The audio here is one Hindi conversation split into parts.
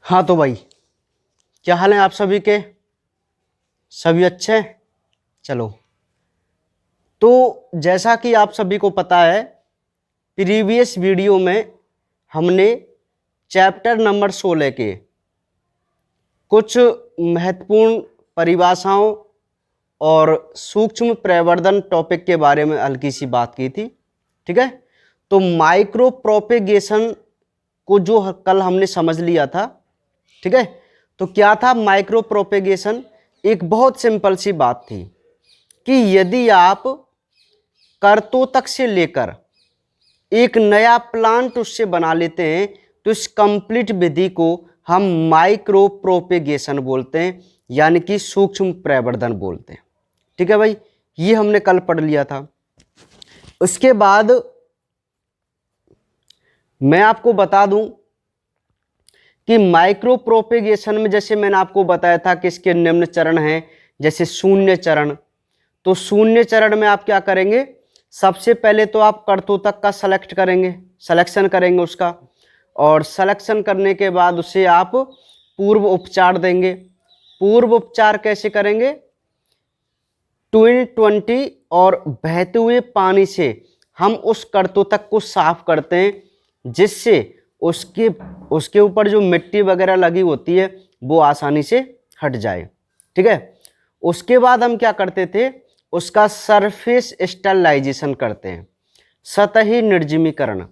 हाँ तो भाई, क्या हाल है आप सभी के? सभी अच्छे हैं? चलो, तो जैसा कि आप सभी को पता है, प्रीवियस वीडियो में हमने चैप्टर नंबर 16 के कुछ महत्वपूर्ण परिभाषाओं और सूक्ष्म प्रवर्धन टॉपिक के बारे में हल्की सी बात की थी। ठीक है, तो माइक्रो प्रोपेगेशन को जो कल हमने समझ लिया था। ठीक है, तो क्या था माइक्रो प्रोपेगेशन? एक बहुत सिंपल सी बात थी कि यदि आप करतोतक से लेकर एक नया प्लांट उससे बना लेते हैं तो इस कंप्लीट विधि को हम माइक्रो प्रोपेगेशन बोलते हैं, यानी कि सूक्ष्म प्रवर्धन बोलते हैं। ठीक है भाई, ये हमने कल पढ़ लिया था। उसके बाद मैं आपको बता दूं कि माइक्रो प्रोपेगेशन में जैसे मैंने आपको बताया था कि इसके निम्न चरण हैं, जैसे शून्य चरण। तो शून्य चरण में आप क्या करेंगे? सबसे पहले तो आप करतोतक का सिलेक्शन करेंगे उसका, और सिलेक्शन करने के बाद उसे आप पूर्व उपचार देंगे। पूर्व उपचार कैसे करेंगे? 20 और बहते हुए पानी से हम उस करतोतक को साफ करते हैं, जिससे उसके ऊपर जो मिट्टी वगैरह लगी होती है वो आसानी से हट जाए। ठीक है, उसके बाद हम क्या करते थे? उसका सरफेस स्टरलाइजेशन करते हैं, सतही निर्जमीकरण।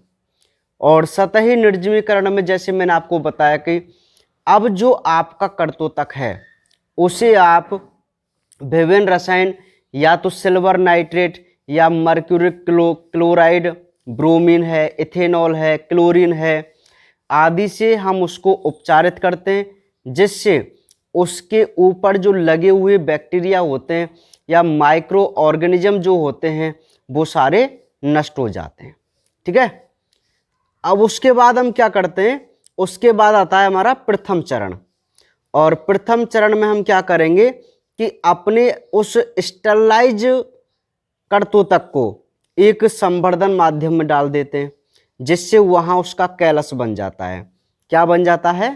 और सतही निर्जमीकरण में जैसे मैंने आपको बताया कि अब जो आपका करतोतक है उसे आप विभिन्न रसायन, या तो सिल्वर नाइट्रेट या मर्क्यूरी क्लोराइड, ब्रोमीन है, इथेनॉल है, क्लोरीन है आदि से हम उसको उपचारित करते हैं, जिससे उसके ऊपर जो लगे हुए बैक्टीरिया होते हैं या माइक्रो ऑर्गेनिज्म जो होते हैं वो सारे नष्ट हो जाते हैं। ठीक है, अब उसके बाद हम क्या करते हैं? उसके बाद आता है हमारा प्रथम चरण। और प्रथम चरण में हम क्या करेंगे कि अपने उस स्टरलाइज करतोतक को एक संवर्धन माध्यम में डाल देते हैं, जिससे वहां उसका कैलस बन जाता है। क्या बन जाता है?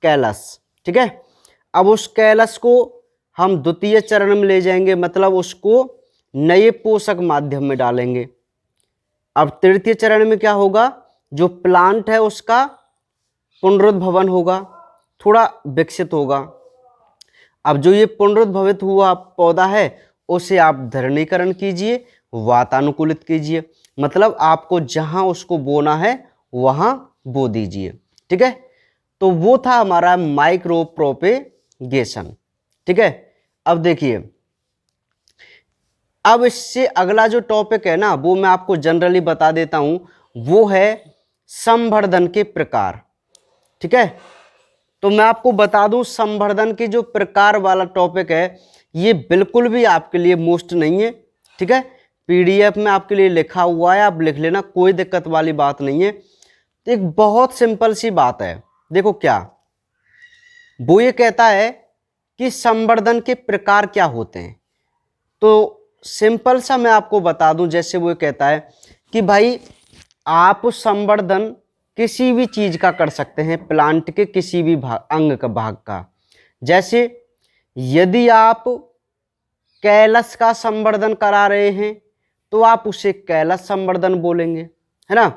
कैलस। ठीक है, अब उस कैलस को हम द्वितीय चरण में ले जाएंगे, मतलब उसको नए पोषक माध्यम में डालेंगे। अब तृतीय चरण में क्या होगा? जो प्लांट है उसका पुनरुद्भवन होगा, थोड़ा विकसित होगा। अब जो ये पुनरुद्भवित हुआ पौधा है उसे आप धरणीकरण कीजिए, वातानुकूलित कीजिए, मतलब आपको जहां उसको बोना है वहां बो दीजिए। ठीक है, तो वो था हमारा माइक्रो प्रोपेगेशन। ठीक है, अब देखिए, अब इससे अगला जो टॉपिक है ना वो मैं आपको जनरली बता देता हूं, वो है संवर्धन के प्रकार। ठीक है, तो मैं आपको बता दूं संवर्धन के जो प्रकार वाला टॉपिक है ये बिल्कुल भी आपके लिए मोस्ट नहीं है। ठीक है, पीडीएफ में आपके लिए लिखा हुआ है, आप लिख लेना, कोई दिक्कत वाली बात नहीं है। तो एक बहुत सिंपल सी बात है, देखो क्या वो ये कहता है कि संवर्धन के प्रकार क्या होते हैं। तो सिंपल सा मैं आपको बता दूं, जैसे वो कहता है कि भाई आप संवर्धन किसी भी चीज का कर सकते हैं, प्लांट के किसी भी भाग का। जैसे यदि आप कैलस का संवर्धन करा रहे हैं तो आप उसे कैलस संवर्धन बोलेंगे, है ना।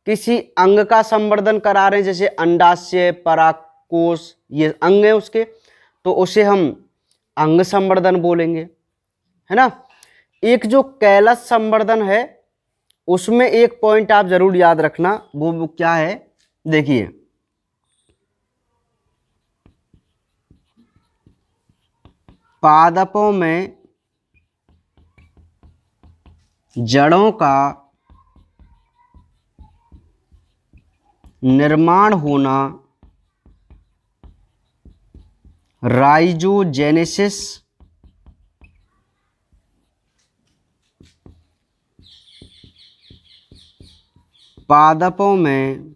किसी अंग का संवर्धन करा रहे हैं, जैसे अंडाशय, परागकोश, ये अंग है उसके, तो उसे हम अंग संवर्धन बोलेंगे, है ना। एक जो कैलस संवर्धन है उसमें एक पॉइंट आप जरूर याद रखना, वो क्या है? देखिए, पादपों में जड़ों का निर्माण होना राइजोजेनेसिस, पादपों में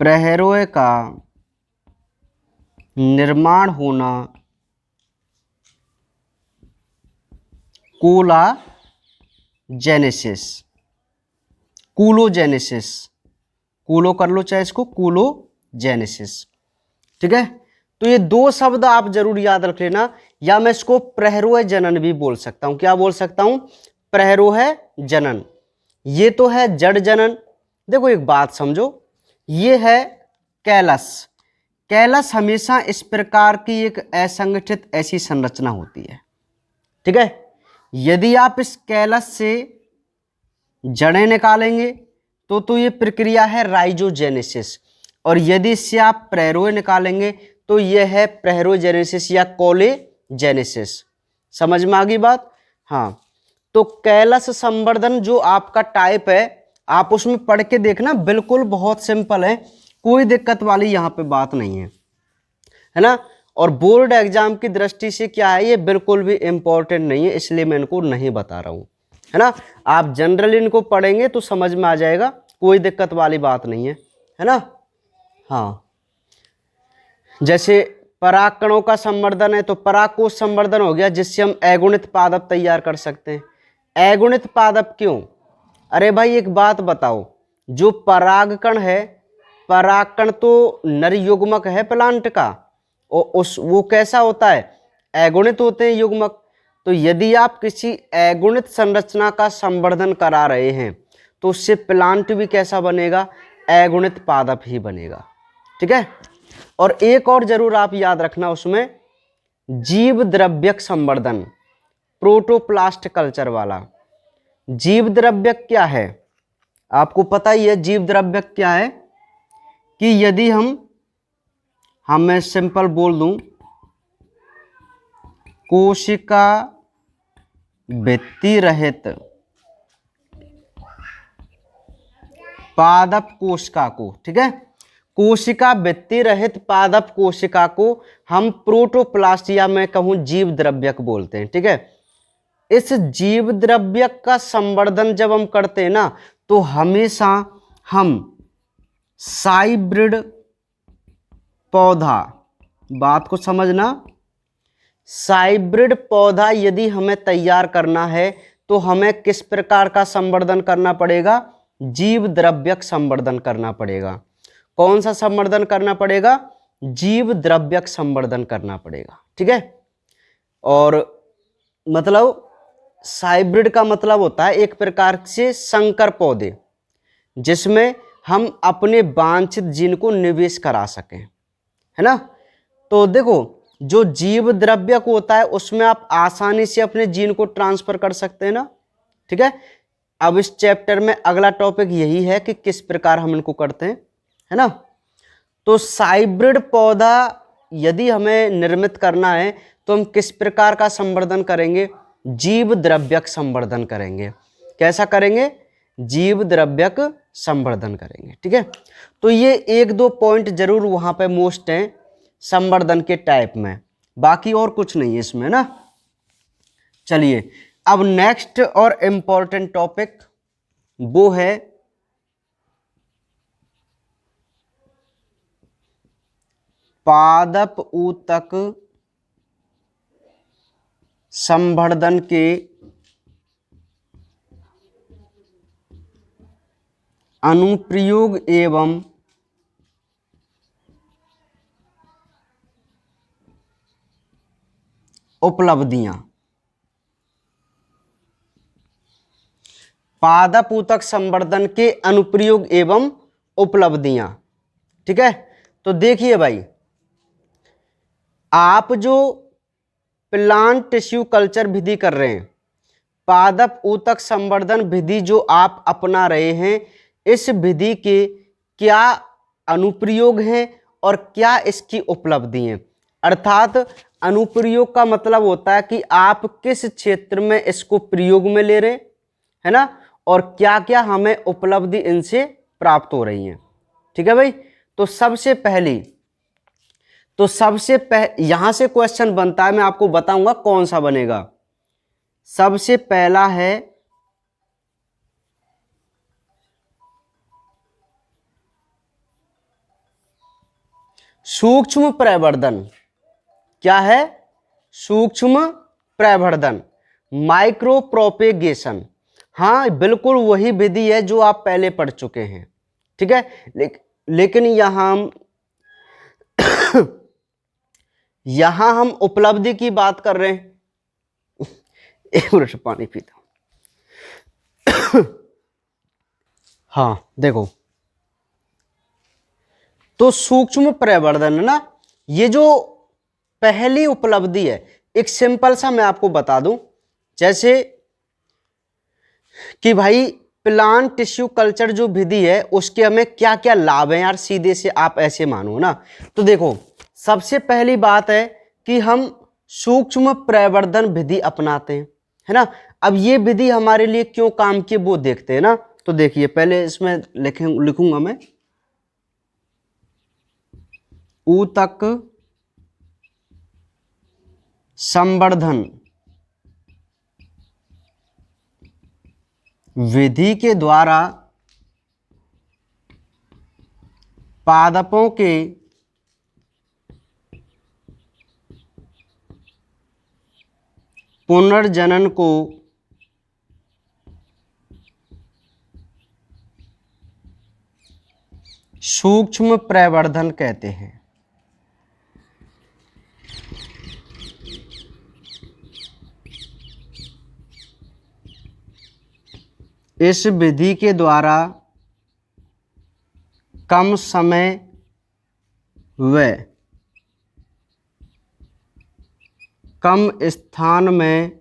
प्रहरों का निर्माण होना कूलोजेनेसिस, कूलो कर लो चाहे इसको, कूलो जेनेसिस। ठीक है, तो ये दो शब्द आप जरूर याद रख लेना, या मैं इसको प्रहरोह जनन भी बोल सकता हूं। क्या बोल सकता हूं? प्रहरोह जनन। ये तो है जड़ जनन। देखो एक बात समझो, ये है कैलस। कैलस हमेशा इस प्रकार की एक असंगठित ऐसी संरचना होती है। ठीक है, यदि आप इस कैलस से जड़ें निकालेंगे तो ये प्रक्रिया है राइजोजेनेसिस, और यदि इससे आप प्रहरोह निकालेंगे तो यह है प्रहरोजेनेसिस या कोलेजेनेसिस। समझ में आ गई बात? हाँ, तो कैलस संवर्धन जो आपका टाइप है, आप उसमें पढ़ के देखना, बिल्कुल बहुत सिंपल है, कोई दिक्कत वाली यहाँ पे बात नहीं है ना। और बोर्ड एग्जाम की दृष्टि से क्या है, ये बिल्कुल भी इंपॉर्टेंट नहीं है, इसलिए मैं इनको नहीं बता रहा हूँ, है ना। आप जनरल इनको पढ़ेंगे तो समझ में आ जाएगा, कोई दिक्कत वाली बात नहीं है ना। हाँ, जैसे पराग कणों का संवर्धन है तो पराग कोश संवर्धन हो गया, जिससे हम अगुणित पादप तैयार कर सकते हैं। अगुणित पादप क्यों? अरे भाई एक बात बताओ, जो परागकण है, परागकण तो नर युग्मक है प्लांट का, और वो कैसा होता है? अगुणित होते हैं युग्मक। तो यदि आप किसी अगुणित संरचना का संवर्धन करा रहे हैं तो उससे प्लांट भी कैसा बनेगा? अगुणित पादप ही बनेगा। ठीक है, और एक और जरूर आप याद रखना उसमें, जीव द्रव्यक संवर्धन, प्रोटोप्लास्ट कल्चर वाला। जीव द्रव्यक क्या है? आपको पता ही है जीव द्रव्यक क्या है, कि यदि मैं सिंपल बोल दूं, कोशिका भित्ति रहित पादप कोशिका को, ठीक है, कोशिका भित्ति रहित पादप कोशिका को हम प्रोटोप्लास्ट या मैं कहूं जीव द्रव्यक बोलते हैं। ठीक है, इस जीव द्रव्यक का संवर्धन जब हम करते हैं ना, तो हमेशा हम साइब्रिड पौधा, बात को समझना, साइब्रिड पौधा यदि हमें तैयार करना है तो हमें किस प्रकार का संवर्धन करना पड़ेगा? जीव द्रव्यक संवर्धन करना पड़ेगा। कौन सा संवर्धन करना पड़ेगा? जीव द्रव्यक संवर्धन करना पड़ेगा। ठीक है, और मतलब साइब्रिड का मतलब होता है एक प्रकार से संकर पौधे, जिसमें हम अपने वांछित जीन को निवेश करा सकें, है ना। तो देखो, जो जीव द्रव्यक होता है उसमें आप आसानी से अपने जीन को ट्रांसफर कर सकते हैं ना। ठीक है, अब इस चैप्टर में अगला टॉपिक यही है कि किस प्रकार हम इनको करते हैं, है ना। तो साइब्रिड पौधा यदि हमें निर्मित करना है तो हम किस प्रकार का संवर्धन करेंगे? जीव द्रव्यक संवर्धन करेंगे। कैसा करेंगे? जीव द्रव्यक संवर्धन करेंगे। ठीक है, तो ये एक दो पॉइंट जरूर वहां पे मोस्ट हैं संवर्धन के टाइप में, बाकी और कुछ नहीं है इसमें ना। चलिए, अब नेक्स्ट और इंपॉर्टेंट टॉपिक वो है पादप ऊतक संवर्धन के अनुप्रयोग एवं उपलब्धियां। पादप ऊतक संवर्धन के अनुप्रयोग एवं उपलब्धियां। ठीक है, तो देखिए भाई, आप जो प्लांट टिश्यू कल्चर विधि कर रहे हैं, पादप ऊतक संवर्धन विधि जो आप अपना रहे हैं, इस विधि के क्या अनुप्रयोग हैं और क्या इसकी उपलब्धि हैं। अर्थात अनुप्रयोग का मतलब होता है कि आप किस क्षेत्र में इसको प्रयोग में ले रहे हैं, है ना, और क्या क्या हमें उपलब्धि इनसे प्राप्त हो रही हैं। ठीक है भाई, तो यहां से क्वेश्चन बनता है, मैं आपको बताऊंगा कौन सा बनेगा। सबसे पहला है सूक्ष्म प्रवर्धन। क्या है? सूक्ष्म प्रवर्धन, माइक्रो प्रोपेगेशन। हाँ, बिल्कुल वही विधि है जो आप पहले पढ़ चुके हैं। ठीक है, लेकिन यहां हम यहां हम उपलब्धि की बात कर रहे हैं। एक मिनट पानी पीता हूं। हाँ देखो, तो सूक्ष्म प्रवर्धन है ना, ये जो पहली उपलब्धि है, एक सिंपल सा मैं आपको बता दूं, जैसे कि भाई प्लांट टिश्यू कल्चर जो विधि है उसके हमें क्या क्या लाभ हैं यार, सीधे से आप ऐसे मानो ना। तो देखो, सबसे पहली बात है कि हम सूक्ष्म प्रवर्धन विधि अपनाते हैं, है ना। अब ये विधि हमारे लिए क्यों काम की वो देखते हैं ना। तो देखिए, पहले इसमें लिखूंगा मैं, ऊतक संवर्धन विधि के द्वारा पादपों के पुनर्जनन को सूक्ष्म प्रवर्धन कहते हैं। इस विधि के द्वारा कम समय व कम स्थान में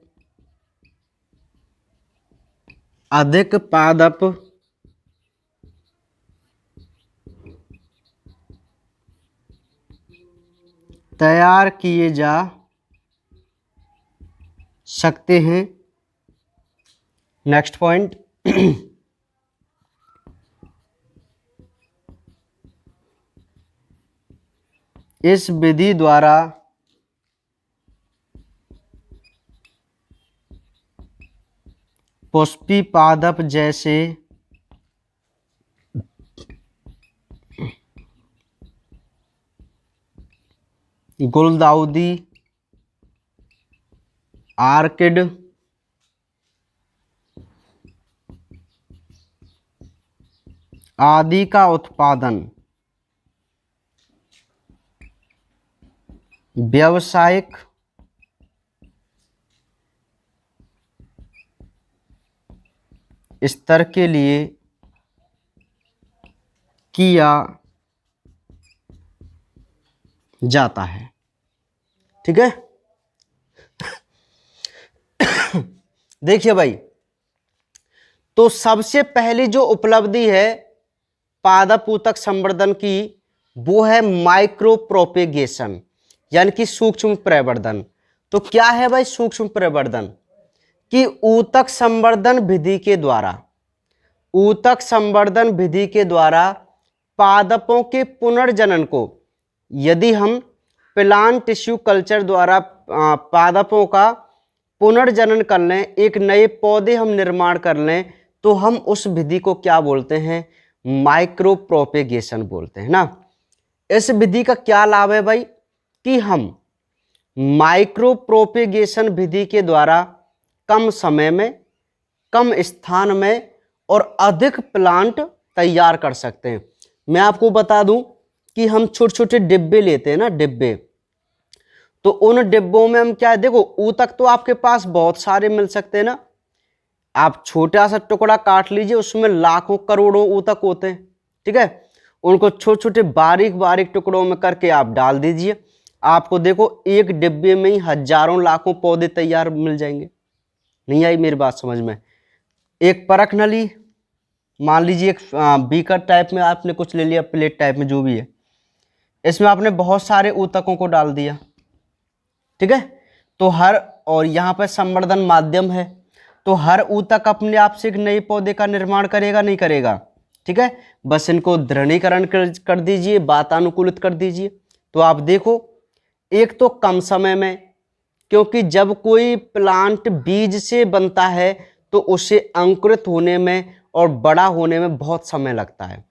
अधिक पादप तैयार किए जा सकते हैं। नेक्स्ट पॉइंट, इस विधि द्वारा पुष्पी पादप जैसे गुलदाउदी, आर्किड, आदि का उत्पादन व्यावसायिक स्तर के लिए किया जाता है। ठीक है। देखिए भाई, तो सबसे पहली जो उपलब्धि है पादप ऊतक संवर्धन की, वो है माइक्रो प्रोपेगेशन, यानी कि सूक्ष्म प्रवर्धन। तो क्या है भाई सूक्ष्म प्रवर्धन? कि ऊतक संवर्धन विधि के द्वारा, ऊतक संवर्धन विधि के द्वारा पादपों के पुनर्जनन को, यदि हम प्लांट टिश्यू कल्चर द्वारा पादपों का पुनर्जनन कर लें, एक नए पौधे हम निर्माण कर लें, तो हम उस विधि को क्या बोलते हैं? माइक्रो प्रोपेगेशन बोलते हैं ना। इस विधि का क्या लाभ है भाई? कि हम माइक्रो प्रोपेगेशन विधि के द्वारा कम समय में, कम स्थान में और अधिक प्लांट तैयार कर सकते हैं। मैं आपको बता दूं कि हम छोटे छोटे डिब्बे लेते हैं ना, डिब्बे, तो उन डिब्बों में हम क्या है, देखो ऊतक तो आपके पास बहुत सारे मिल सकते हैं ना। आप छोटा सा टुकड़ा काट लीजिए, उसमें लाखों करोड़ों ऊतक होते हैं। ठीक है, उनको छोटे छोटे बारीक बारीक टुकड़ों में करके आप डाल दीजिए, आपको देखो एक डिब्बे में ही हजारों लाखों पौधे तैयार मिल जाएंगे। नहीं आई मेरी बात समझ में? एक परख नली मान लीजिए, एक बीकर टाइप में आपने कुछ ले लिया, प्लेट टाइप में जो भी है, इसमें आपने बहुत सारे ऊतकों को डाल दिया। ठीक है, तो और यहाँ पर संवर्धन माध्यम है, तो हर ऊतक अपने आप से एक नए पौधे का निर्माण करेगा, नहीं करेगा? ठीक है, बस इनको दृढ़ीकरण कर दीजिए, वातानुकूलित कर दीजिए, तो आप देखो एक तो कम समय में, क्योंकि जब कोई प्लांट बीज से बनता है तो उसे अंकुरित होने में और बड़ा होने में बहुत समय लगता है।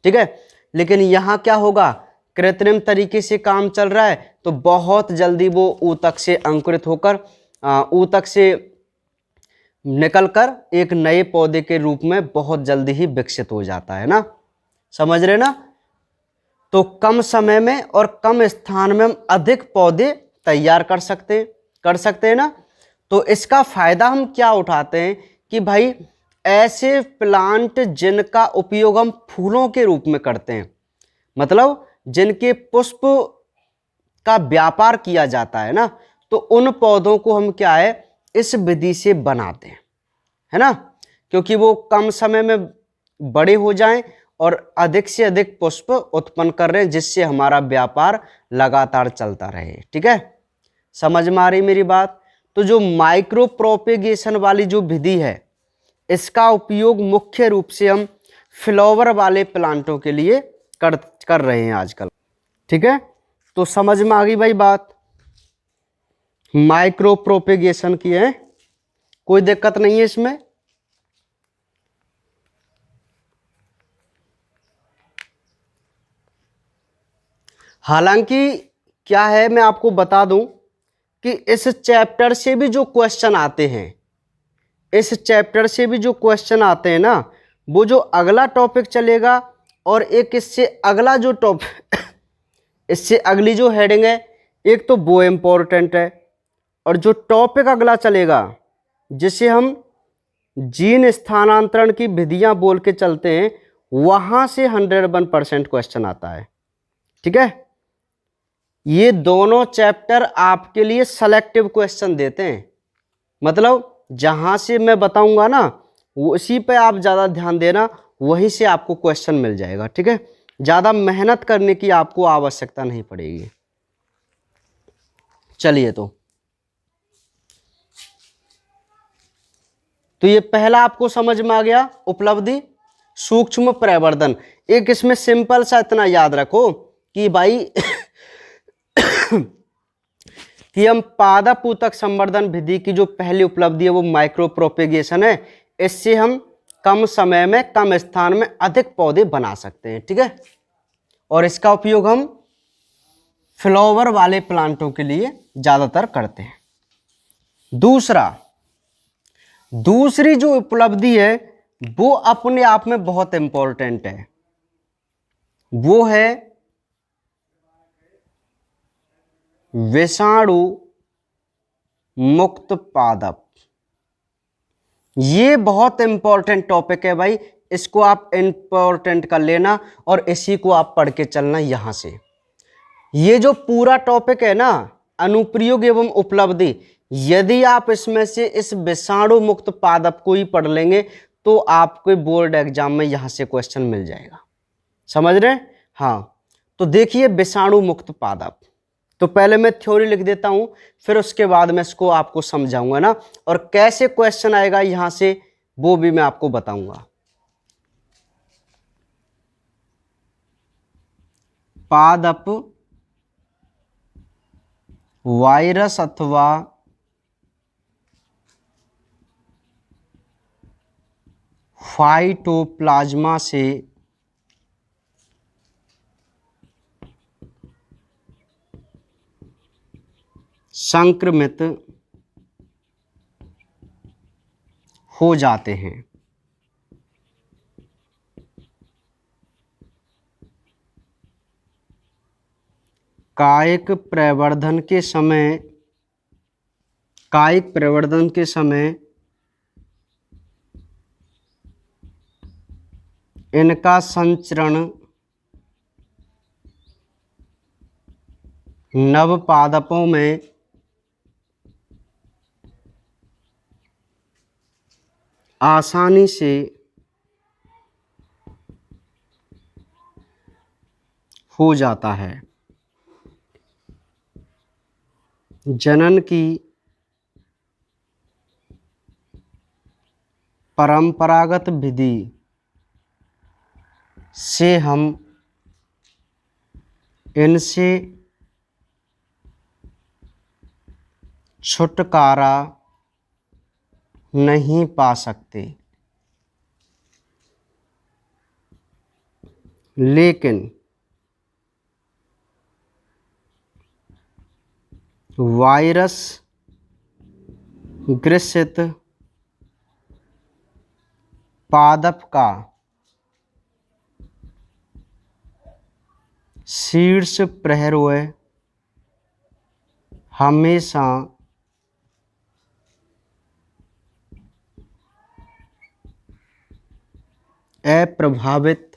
ठीक है, लेकिन यहाँ क्या होगा, कृत्रिम तरीके से काम चल रहा है, तो बहुत जल्दी वो ऊतक से अंकुरित होकर ऊतक से निकलकर एक नए पौधे के रूप में बहुत जल्दी ही विकसित हो जाता है ना। समझ रहे ना? तो कम समय में और कम स्थान में हम अधिक पौधे तैयार कर सकते हैं ना। तो इसका फायदा हम क्या उठाते हैं कि भाई ऐसे प्लांट जिनका उपयोग हम फूलों के रूप में करते हैं, मतलब जिनके पुष्प का व्यापार किया जाता है ना, तो उन पौधों को हम क्या है इस विधि से बनाते हैं, है ना, क्योंकि वो कम समय में बड़े हो जाएं और अधिक से अधिक पुष्प उत्पन्न कर रहे हैं, जिससे हमारा व्यापार लगातार चलता रहे। ठीक है, समझ में आ रही मेरी बात। तो जो माइक्रो प्रोपेगेशन वाली जो विधि है, इसका उपयोग मुख्य रूप से हम फ्लावर वाले प्लांटों के लिए कर रहे हैं आजकल। ठीक है, तो समझ में आ गई भाई बात, माइक्रो प्रोपेगेशन की है, कोई दिक्कत नहीं है इसमें। हालांकि क्या है, मैं आपको बता दूं कि इस चैप्टर से भी जो क्वेश्चन आते हैं, इस चैप्टर से भी जो क्वेश्चन आते हैं ना, वो जो अगला टॉपिक चलेगा और एक इससे अगला जो टॉपिक इससे अगली जो हेडिंग है, एक तो वो इम्पोर्टेंट है, और जो टॉपिक अगला चलेगा जिसे हम जीन स्थानांतरण की विधियां बोल के चलते हैं, वहां से 101% क्वेश्चन आता है। ठीक है, ये दोनों चैप्टर आपके लिए सेलेक्टिव क्वेश्चन देते हैं, मतलब जहां से मैं बताऊंगा ना उसी पे आप ज़्यादा ध्यान देना, वहीं से आपको क्वेश्चन मिल जाएगा। ठीक है, ज़्यादा मेहनत करने की आपको आवश्यकता नहीं पड़ेगी। चलिए, तो ये पहला आपको समझ में आ गया, उपलब्धि सूक्ष्म प्रवर्धन। एक इसमें सिंपल सा इतना याद रखो कि भाई कि हम पादप ऊतक संवर्धन विधि की जो पहली उपलब्धि है वो माइक्रो प्रोपेगेशन है। इससे हम कम समय में कम स्थान में अधिक पौधे बना सकते हैं। ठीक है, और इसका उपयोग हम फ्लावर वाले प्लांटों के लिए ज्यादातर करते हैं। दूसरी जो उपलब्धि है वो अपने आप में बहुत इंपॉर्टेंट है, वो है विषाणु मुक्त पादप। ये बहुत इंपॉर्टेंट टॉपिक है भाई, इसको आप इंपॉर्टेंट कर लेना और इसी को आप पढ़ के चलना यहां से। ये जो पूरा टॉपिक है ना, अनुप्रयोग एवं उपलब्धि, यदि आप इसमें से इस विषाणु मुक्त पादप को ही पढ़ लेंगे तो आपके बोर्ड एग्जाम में यहां से क्वेश्चन मिल जाएगा। समझ रहे हैं? हाँ, तो देखिए विषाणु मुक्त पादप, तो पहले मैं थ्योरी लिख देता हूं, फिर उसके बाद मैं इसको आपको समझाऊंगा ना, और कैसे क्वेश्चन आएगा यहां से वो भी मैं आपको बताऊंगा। पादप वायरस अथवा फाइटोप्लाज्मा से संक्रमित हो जाते हैं। कायिक प्रवर्धन के समय इनका संचरण नवपादपों में आसानी से हो जाता है। जनन की परंपरागत विधि से हम इनसे छुटकारा नहीं पा सकते, लेकिन वायरस ग्रसित पादप का शीर्ष प्रहरोय हमेशा अप्रभावित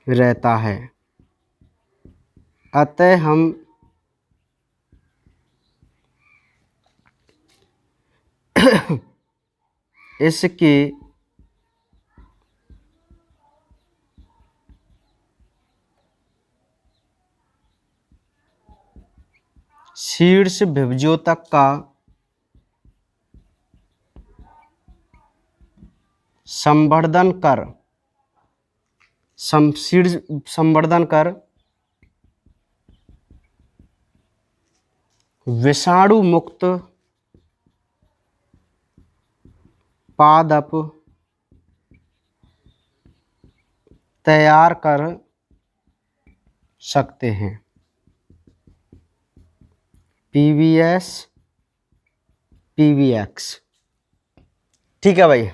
रहता है, अतः हम इसके शीर्ष विभज्योतक का संवर्धन कर विषाणु मुक्त पादप तैयार कर सकते हैं। PVS PVX। ठीक है भाई।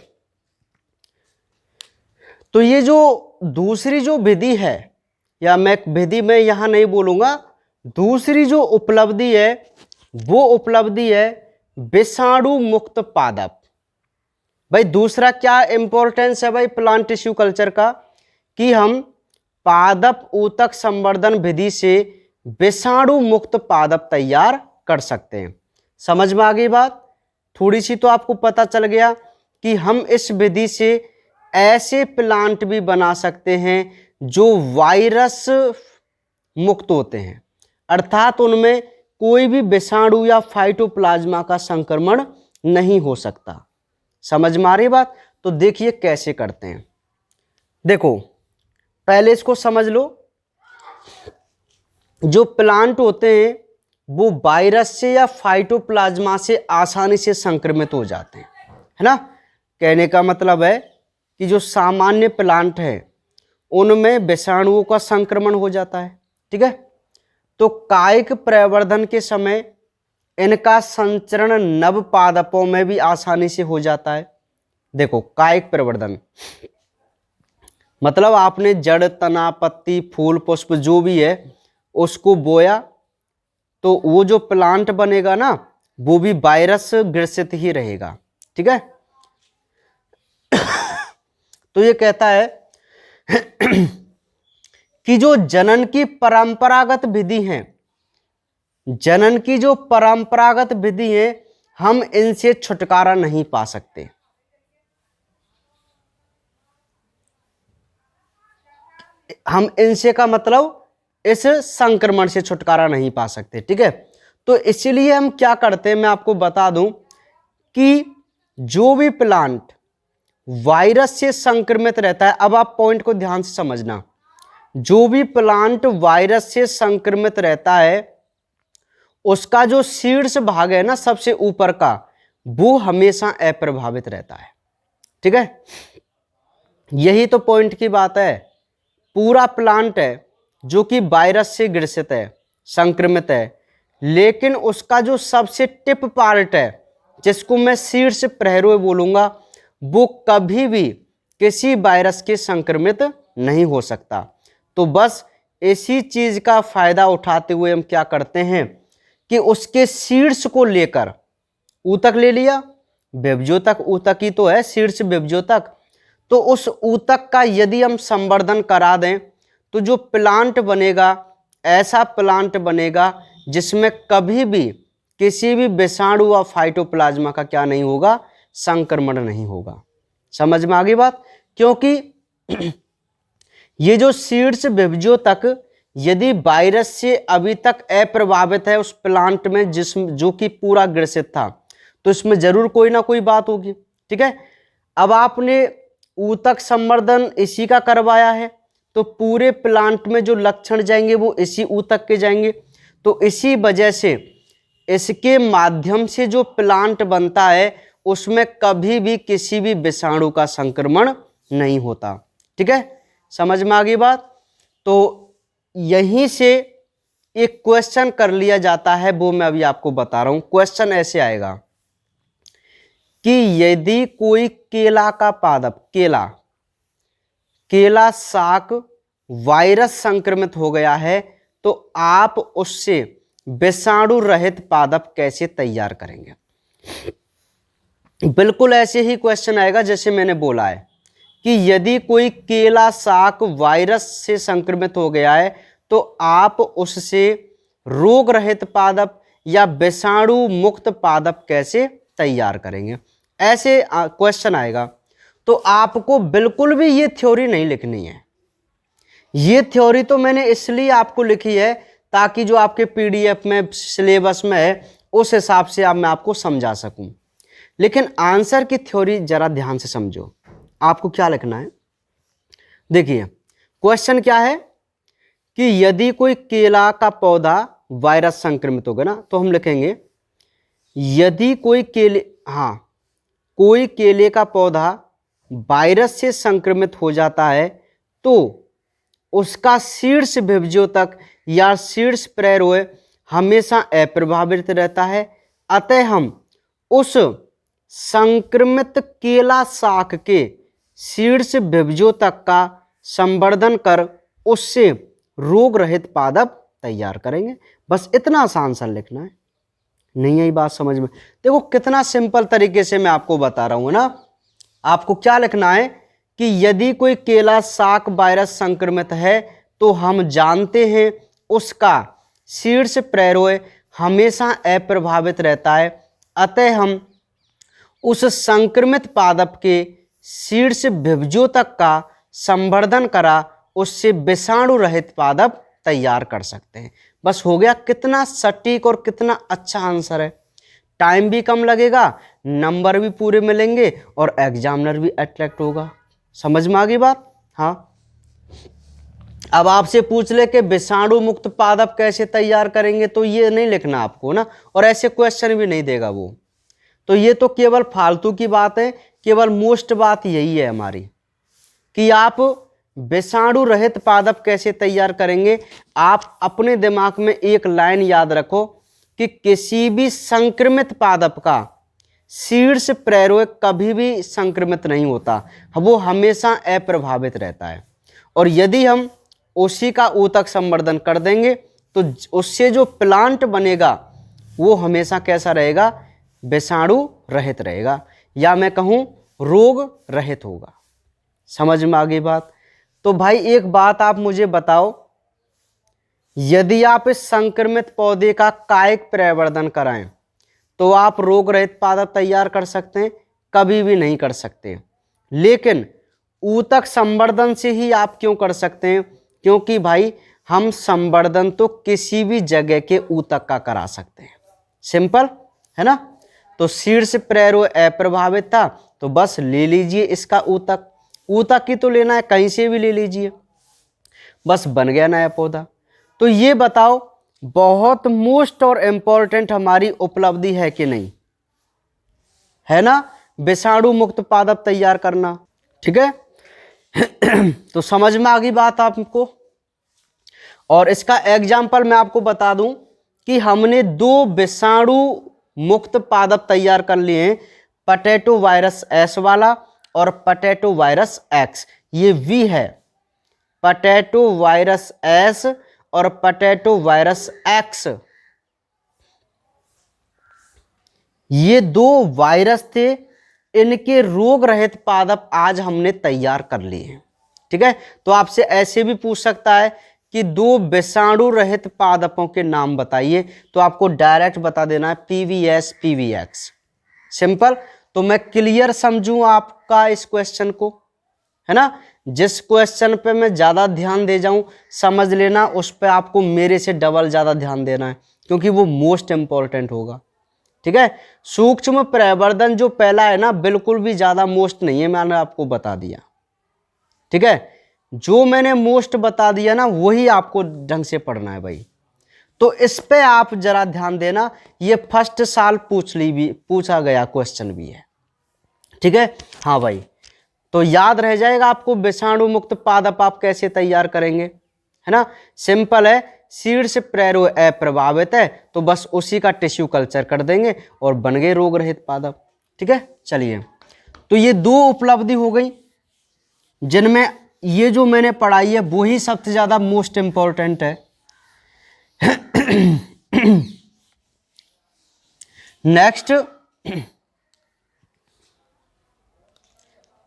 तो ये जो दूसरी जो विधि है, या मैं विधि में यहां नहीं बोलूंगा, दूसरी जो उपलब्धि है वो उपलब्धि है विषाणु मुक्त पादप। भाई दूसरा क्या इंपॉर्टेंस है भाई प्लांट टिश्यू कल्चर का, कि हम पादप ऊतक संवर्धन विधि से विषाणु मुक्त पादप तैयार कर सकते हैं। समझ में आ गई बात? थोड़ी सी तो आपको पता चल गया कि हम इस विधि से ऐसे प्लांट भी बना सकते हैं जो वायरस मुक्त होते हैं, अर्थात उनमें कोई भी विषाणु या फाइटोप्लाज्मा का संक्रमण नहीं हो सकता। समझ में आ रही बात? तो देखिए कैसे करते हैं। देखो पहले इसको समझ लो, जो प्लांट होते हैं वो वायरस से या फाइटोप्लाज्मा से आसानी से संक्रमित हो जाते हैं, है ना। कहने का मतलब है कि जो सामान्य प्लांट है उनमें विषाणुओं का संक्रमण हो जाता है, ठीक है। तो कायिक प्रवर्धन के समय इनका संचरण नव पादपों में भी आसानी से हो जाता है। देखो कायिक प्रवर्धन मतलब आपने जड़, तना, पत्ती, फूल, पुष्प जो भी है उसको बोया, तो वो जो प्लांट बनेगा ना वो भी वायरस ग्रसित ही रहेगा, ठीक है। तो ये कहता है कि जो जनन की परंपरागत विधि है, जनन की जो परंपरागत विधि है, हम इनसे छुटकारा नहीं पा सकते। हम इनसे का मतलब इस संक्रमण से छुटकारा नहीं पा सकते, ठीक है। तो इसीलिए हम क्या करते हैं, मैं आपको बता दूं कि जो भी प्लांट वायरस से संक्रमित रहता है, अब आप पॉइंट को ध्यान से समझना, जो भी प्लांट वायरस से संक्रमित रहता है उसका जो शीर्ष भाग है ना सबसे ऊपर का, वो हमेशा अप्रभावित रहता है, ठीक है। यही तो पॉइंट की बात है। पूरा प्लांट है जो कि वायरस से ग्रसित है, संक्रमित है, लेकिन उसका जो सबसे टिप पार्ट है जिसको मैं शीर्ष प्रहरोय बोलूंगा, वो कभी भी किसी वायरस के संक्रमित नहीं हो सकता। तो बस इसी चीज का फायदा उठाते हुए हम क्या करते हैं कि उसके शीर्ष को लेकर, ऊतक ले लिया, विभज्योतक ऊतक ही तो है शीर्ष विभज्योतक, तो उस ऊतक का यदि हम संवर्धन करा दें तो जो प्लांट बनेगा, ऐसा प्लांट बनेगा जिसमें कभी भी किसी भी विषाणु व फाइटोप्लाज्मा का क्या नहीं होगा, संक्रमण नहीं होगा। समझ में आ गई बात? क्योंकि ये जो शीर्ष विभज्योतक यदि वायरस से अभी तक अप्रभावित है उस प्लांट में जो कि पूरा ग्रसित था, तो इसमें जरूर कोई ना कोई बात होगी, ठीक है। अब आपने ऊतक संवर्धन इसी का करवाया है, तो पूरे प्लांट में जो लक्षण जाएंगे वो इसी ऊतक के जाएंगे। तो इसी वजह से इसके माध्यम से जो प्लांट बनता है उसमें कभी भी किसी भी विषाणु का संक्रमण नहीं होता, ठीक है। समझ में आ गई बात? तो यहीं से एक क्वेश्चन कर लिया जाता है, वो मैं अभी आपको बता रहा हूं। क्वेश्चन ऐसे आएगा कि यदि कोई केला का पादप, केला साक वायरस संक्रमित हो गया है तो आप उससे विषाणु रहित पादप कैसे तैयार करेंगे। बिल्कुल ऐसे ही क्वेश्चन आएगा जैसे मैंने बोला है कि यदि कोई केला साक वायरस से संक्रमित हो गया है तो आप उससे रोग रहित पादप या विषाणु मुक्त पादप कैसे तैयार करेंगे, ऐसे क्वेश्चन आएगा। तो आपको बिल्कुल भी ये थ्योरी नहीं लिखनी है। ये थ्योरी तो मैंने इसलिए आपको लिखी है ताकि जो आपके पीडीएफ में सिलेबस में है उस हिसाब से मैं आपको समझा सकूं। लेकिन आंसर की थ्योरी जरा ध्यान से समझो। आपको क्या लिखना है, देखिए क्वेश्चन क्या है कि यदि कोई केला का पौधा वायरस संक्रमित होगा ना, तो हम लिखेंगे यदि कोई केले का पौधा वायरस से संक्रमित हो जाता है तो उसका शीर्ष विभज्यों तक या शीर्ष प्ररोय हमेशा अप्रभावित रहता है। अतः हम उस संक्रमित केला शाक के शीर्ष विभज्यों तक का संवर्धन कर उससे रोग रहित पादप तैयार करेंगे। बस इतना आसान सा लिखना है। नहीं आई बात समझ में? देखो कितना सिंपल तरीके से मैं आपको बता रहा हूं ना। आपको क्या लिखना है कि यदि कोई केला शाक वायरस संक्रमित है तो हम जानते हैं उसका शीर्ष प्ररोय हमेशा अप्रभावित रहता है। अतः हम उस संक्रमित पादप के शीर्ष विभज्यों तक का संवर्धन करा उससे विषाणु रहित पादप तैयार कर सकते हैं। बस हो गया। कितना सटीक और कितना अच्छा आंसर है। टाइम भी कम लगेगा, नंबर भी पूरे मिलेंगे और एग्जामिनर भी अट्रैक्ट होगा। समझ में आ गई बात? हाँ। अब आपसे पूछ ले कि विषाणु मुक्त पादप कैसे तैयार करेंगे, तो ये नहीं लिखना आपको ना, और ऐसे क्वेश्चन भी नहीं देगा वो। तो ये तो केवल फालतू की बात है। केवल मोस्ट बात यही है हमारी कि आप विषाणु रहित पादप कैसे तैयार करेंगे। आप अपने दिमाग में एक लाइन याद रखो कि किसी भी संक्रमित पादप का शीर्ष प्ररोय कभी भी संक्रमित नहीं होता, वो हमेशा अप्रभावित रहता है। और यदि हम उसी का ऊतक संवर्धन कर देंगे तो उससे जो प्लांट बनेगा वो हमेशा कैसा रहेगा? विषाणु रहित रहेगा, या मैं कहूँ रोग रहित होगा। समझ में आ गई बात? तो भाई एक बात आप मुझे बताओ, यदि आप इस संक्रमित पौधे का कायिक प्रवर्धन कराएं तो आप रोग रहित पादप तैयार कर सकते हैं? कभी भी नहीं कर सकते। लेकिन ऊतक संवर्धन से ही आप क्यों कर सकते हैं? क्योंकि भाई हम संवर्धन तो किसी भी जगह के ऊतक का करा सकते हैं। सिंपल है ना। तो शीर्ष प्ररोय अप्रभावित था तो बस ले लीजिए इसका ऊतक। ऊतक की तो लेना है, कहीं से भी ले लीजिए, बस बन गया नया पौधा। तो ये बताओ, बहुत मोस्ट और इंपॉर्टेंट हमारी उपलब्धि है कि नहीं? है ना, विषाणु मुक्त पादप तैयार करना। ठीक है तो समझ में आ गई बात आपको। और इसका एग्जाम्पल मैं आपको बता दूं कि हमने 2 विषाणु मुक्त पादप तैयार कर लिए हैं, पोटैटो वायरस एस वाला और पोटैटो वायरस एक्स। ये वी है, पोटैटो वायरस एस और पोटैटो वायरस एक्स। ये 2 वायरस थे, इनके रोग रहित पादप आज हमने तैयार कर लिए हैं। ठीक है, तो आपसे ऐसे भी पूछ सकता है कि 2 विषाणु रहित पादपों के नाम बताइए, तो आपको डायरेक्ट बता देना है पीवीएस पीवीएक्स। सिंपल। तो मैं क्लियर समझूं आपका इस क्वेश्चन को, है ना। जिस क्वेश्चन पे मैं ज्यादा ध्यान दे जाऊं, समझ लेना उस पे आपको मेरे से डबल ज्यादा ध्यान देना है, क्योंकि वो मोस्ट इंपॉर्टेंट होगा। ठीक है, सूक्ष्म प्रवर्धन जो पहला है ना, बिल्कुल भी ज्यादा मोस्ट नहीं है, मैंने आपको बता दिया। ठीक है, जो मैंने मोस्ट बता दिया ना वही आपको ढंग से पढ़ना है भाई। तो इस पे आप जरा ध्यान देना, ये फर्स्ट साल पूछा गया क्वेश्चन भी है। ठीक है, हाँ भाई, तो याद रह जाएगा आपको विषाणु मुक्त पादप आप कैसे तैयार करेंगे, है ना। सिंपल है, शीर्ष प्ररोय अप्रभावित है तो बस उसी का टिश्यू कल्चर कर देंगे और बन गए रोग रहित पादप। ठीक है, चलिए, तो ये 2 उपलब्धि हो गई जिनमें ये जो मैंने पढ़ाई है वही सबसे ज़्यादा मोस्ट इम्पोर्टेंट है। नेक्स्ट,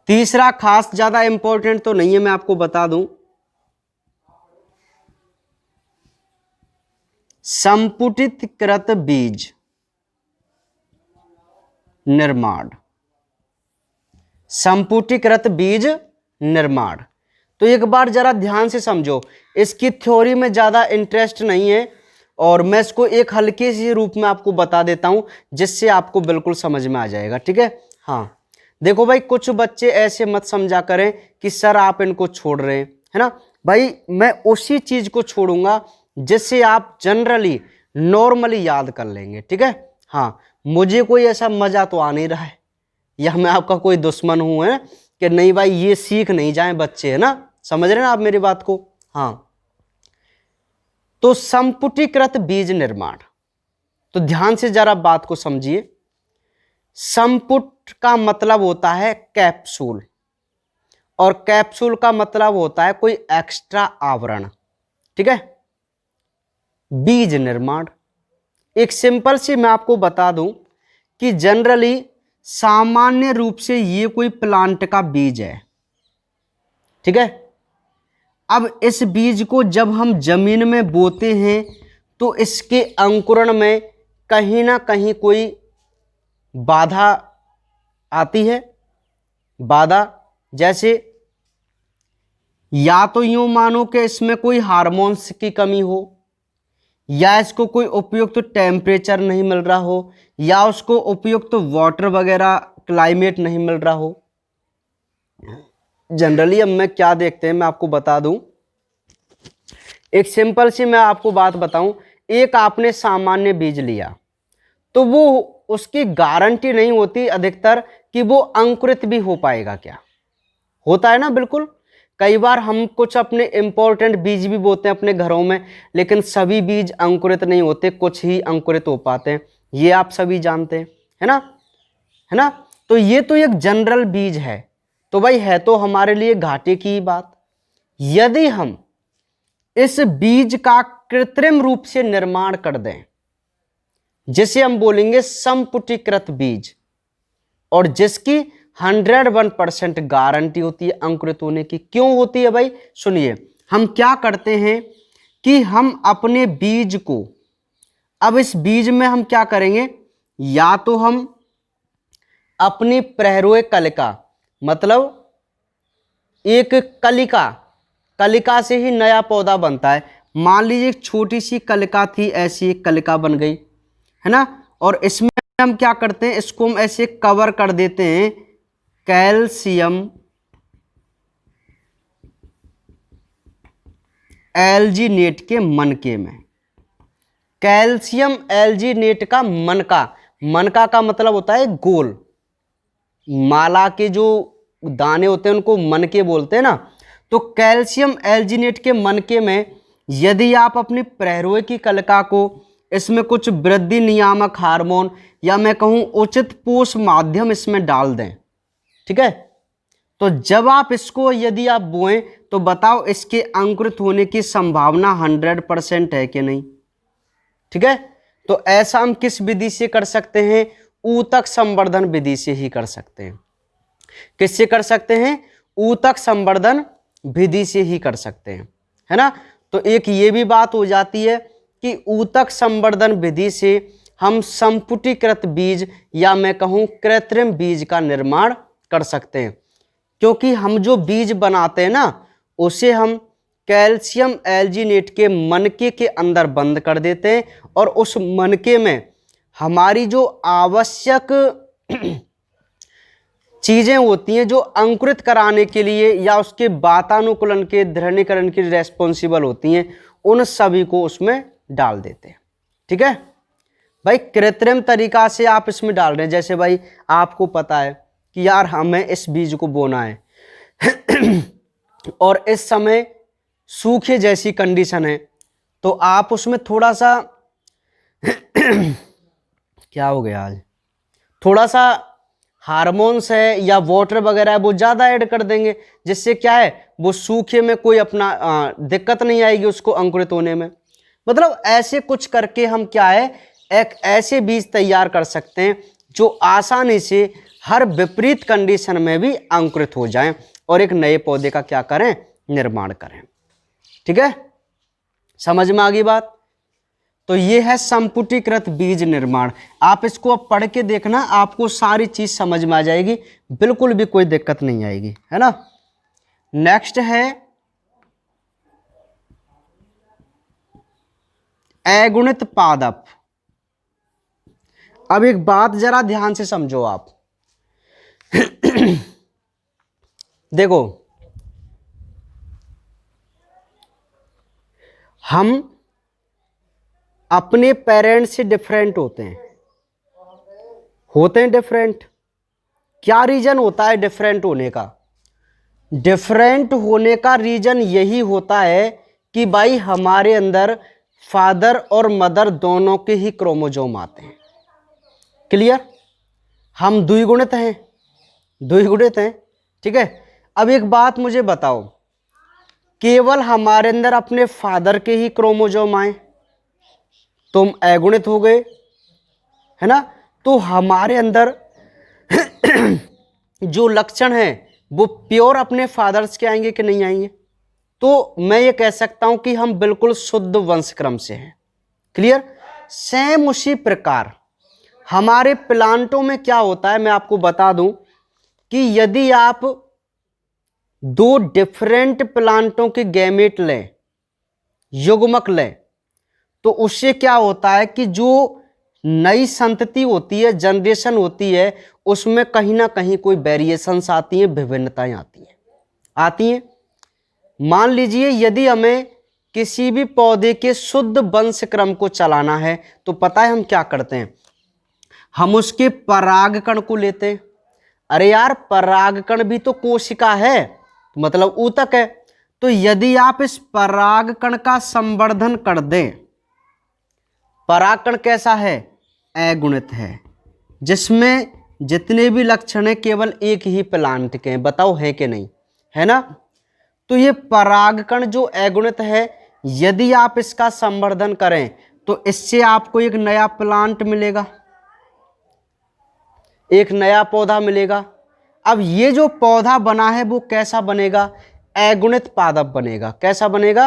तीसरा खास ज़्यादा इम्पोर्टेंट तो नहीं है, मैं आपको बता दूं, संपुटितकृत बीज निर्माण। संपुटीकृत बीज निर्माण, तो एक बार जरा ध्यान से समझो, इसकी थ्योरी में ज़्यादा इंटरेस्ट नहीं है और मैं इसको एक हल्के से रूप में आपको बता देता हूं जिससे आपको बिल्कुल समझ में आ जाएगा। ठीक है, हाँ देखो भाई, कुछ बच्चे ऐसे मत समझा करें कि सर आप इनको छोड़ रहे हैं, है ना भाई, मैं उसी चीज़ को छोड़ूंगा जिससे आप जनरली नॉर्मली याद कर लेंगे। ठीक है, हाँ मुझे कोई ऐसा मज़ा तो आ नहीं रहा है या मैं आपका कोई दुश्मन हूं, है कि नहीं भाई ये सीख नहीं जाए बच्चे, है ना, समझ रहे हैं ना आप मेरी बात को। हाँ, तो संपुटीकृत बीज निर्माण, तो ध्यान से जरा बात को समझिए। संपुट का मतलब होता है कैप्सूल और कैप्सूल का मतलब होता है कोई एक्स्ट्रा आवरण। ठीक है, बीज निर्माण, एक सिंपल सी मैं आपको बता दूं कि जनरली सामान्य रूप से ये कोई प्लांट का बीज है। ठीक है, अब इस बीज को जब हम जमीन में बोते हैं तो इसके अंकुरण में कहीं ना कहीं कोई बाधा आती है। बाधा जैसे या तो यूं मानो कि इसमें कोई हार्मोन्स की कमी हो, या इसको कोई उपयुक्त टेम्परेचर नहीं मिल रहा हो, या उसको उपयुक्त वाटर वगैरह क्लाइमेट नहीं मिल रहा हो। जनरली अब मैं क्या देखते हैं मैं आपको बता दूं, एक सिंपल सी मैं आपको बात बताऊं, एक आपने सामान्य बीज लिया तो वो उसकी गारंटी नहीं होती अधिकतर कि वो अंकुरित भी हो पाएगा। क्या होता है ना, बिल्कुल कई बार हम कुछ अपने इंपॉर्टेंट बीज भी बोते हैं अपने घरों में, लेकिन सभी बीज अंकुरित नहीं होते, कुछ ही अंकुरित हो पाते हैं, ये आप सभी जानते हैं, है ना, है ना। तो ये तो एक जनरल बीज है, तो भाई है तो हमारे लिए घाटे की ही बात। यदि हम इस बीज का कृत्रिम रूप से निर्माण कर दें जिसे हम बोलेंगे संपुटीकृत बीज, और जिसकी 101% गारंटी होती है अंकुरित होने की। क्यों होती है भाई, सुनिए, हम क्या करते हैं कि हम अपने बीज को, अब इस बीज में हम क्या करेंगे, या तो हम अपनी प्रहरोए कलिका, मतलब एक कलिका, कलिका से ही नया पौधा बनता है। मान लीजिए एक छोटी सी कलिका थी, ऐसी एक कलिका बन गई, है ना, और इसमें हम क्या करते हैं, इसको हम ऐसे कवर कर देते हैं कैल्शियम एल्जीनेट के मनके में। कैल्शियम एल्जीनेट का मनका, मनका का मतलब होता है गोल, माला के जो दाने होते हैं उनको मनके बोलते हैं ना। तो कैल्शियम एल्जीनेट के मनके में यदि आप अपनी प्रहरोए की कलिका को इसमें कुछ वृद्धि नियामक हार्मोन या मैं कहूं उचित पोष माध्यम इसमें डाल दें, ठीक है, तो जब आप इसको यदि आप बोएं तो बताओ इसके अंकुरित होने की संभावना 100% है कि नहीं। ठीक है, तो ऐसा हम किस विधि से कर सकते हैं, ऊतक संवर्धन विधि से ही कर सकते हैं। किससे कर सकते हैं, ऊतक संवर्धन विधि से ही कर सकते हैं, है ना। तो एक ये भी बात हो जाती है कि ऊतक संवर्धन विधि से हम संपुटीकृत बीज या मैं कहूं कृत्रिम बीज का निर्माण कर सकते हैं, क्योंकि हम जो बीज बनाते हैं ना उसे हम कैल्शियम एल्जीनेट के मनके के अंदर बंद कर देते हैं और उस मनके में हमारी जो आवश्यक चीज़ें होती हैं जो अंकुरित कराने के लिए या उसके वातानुकूलन के दृढ़ीकरण की रेस्पॉन्सिबल होती हैं, उन सभी को उसमें डाल देते हैं। ठीक है भाई, कृत्रिम तरीका से आप इसमें डाल रहे हैं, जैसे भाई आपको पता है कि यार हमें इस बीज को बोना है और इस समय सूखे जैसी कंडीशन है, तो आप उसमें थोड़ा सा क्या हो गया आज, थोड़ा सा हार्मोन्स है या वाटर वगैरह है वो ज़्यादा ऐड कर देंगे, जिससे क्या है वो सूखे में कोई अपना दिक्कत नहीं आएगी उसको अंकुरित होने में। मतलब ऐसे कुछ करके हम क्या है एक ऐसे बीज तैयार कर सकते हैं जो आसानी से हर विपरीत कंडीशन में भी अंकुरित हो जाएं और एक नए पौधे का क्या करें, निर्माण करें। ठीक है, समझ में आ गई बात। तो ये है संपुटीकृत बीज निर्माण। आप इसको अब पढ़ के देखना, आपको सारी चीज समझ में आ जाएगी, बिल्कुल भी कोई दिक्कत नहीं आएगी, है ना। नेक्स्ट है अगुणित पादप। अब एक बात जरा ध्यान से समझो आप। देखो, हम अपने पेरेंट्स से डिफरेंट होते हैं डिफरेंट। क्या रीजन होता है डिफरेंट होने का? डिफरेंट होने का रीजन यही होता है कि भाई हमारे अंदर फादर और मदर दोनों के ही क्रोमोजोम आते हैं। क्लियर? हम द्विगुणित हैं। ठीक है, अब एक बात मुझे बताओ, केवल हमारे अंदर अपने फादर के ही क्रोमोजोम आए तो हम अगुणित हो गए, है ना। तो हमारे अंदर जो लक्षण है वो प्योर अपने फादर्स के आएंगे कि नहीं आएंगे? तो मैं ये कह सकता हूं कि हम बिल्कुल शुद्ध वंशक्रम से हैं। क्लियर? सेम उसी प्रकार हमारे प्लांटों में क्या होता है, मैं आपको बता दूं कि यदि आप दो डिफरेंट प्लांटों के गैमेट लें, युग्मक लें, तो उससे क्या होता है कि जो नई संतति होती है, जनरेशन होती है, उसमें कहीं ना कहीं कोई वेरिएशंस आती हैं, विभिन्नताएं आती हैं। मान लीजिए यदि हमें किसी भी पौधे के शुद्ध वंशक्रम को चलाना है तो पता है हम क्या करते हैं, हम उसके परागकण को लेते हैं। अरे यार, परागकण भी तो कोशिका है, मतलब ऊतक है। तो यदि आप इस परागकण का संवर्धन कर दें, परागकण कैसा है? अगुणित है, जिसमें जितने भी लक्षण हैं केवल एक ही प्लांट के हैं। बताओ है कि नहीं? है ना। तो ये परागकण जो अगुणित है, यदि आप इसका संवर्धन करें तो इससे आपको एक नया प्लांट मिलेगा, एक नया पौधा मिलेगा। अब ये जो पौधा बना है वो कैसा बनेगा? अगुणित पादप बनेगा। कैसा बनेगा?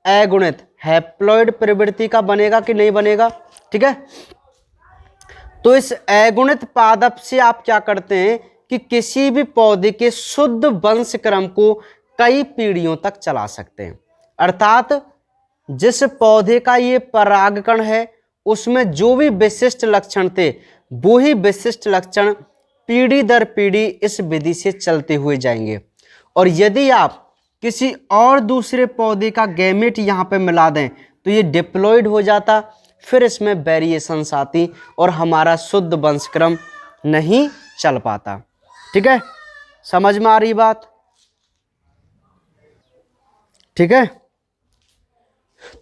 अगुणित, हैप्लॉइड प्रवृत्ति का बनेगा कि नहीं बनेगा? ठीक है। तो इस अगुणित पादप से आप क्या करते हैं कि किसी भी पौधे के शुद्ध वंशक्रम को कई पीढ़ियों तक चला सकते हैं। अर्थात जिस पौधे का ये परागकण है उसमें जो भी विशिष्ट लक्षण थे वो ही विशिष्ट लक्षण पीढ़ी दर पीढ़ी इस विधि से चलते हुए जाएंगे। और यदि आप किसी और दूसरे पौधे का गैमेट यहाँ पे मिला दें तो ये डिप्लॉइड हो जाता, फिर इसमें वेरिएशंस आती और हमारा शुद्ध वंशक्रम नहीं चल पाता। ठीक है, समझ में आ रही बात? ठीक है।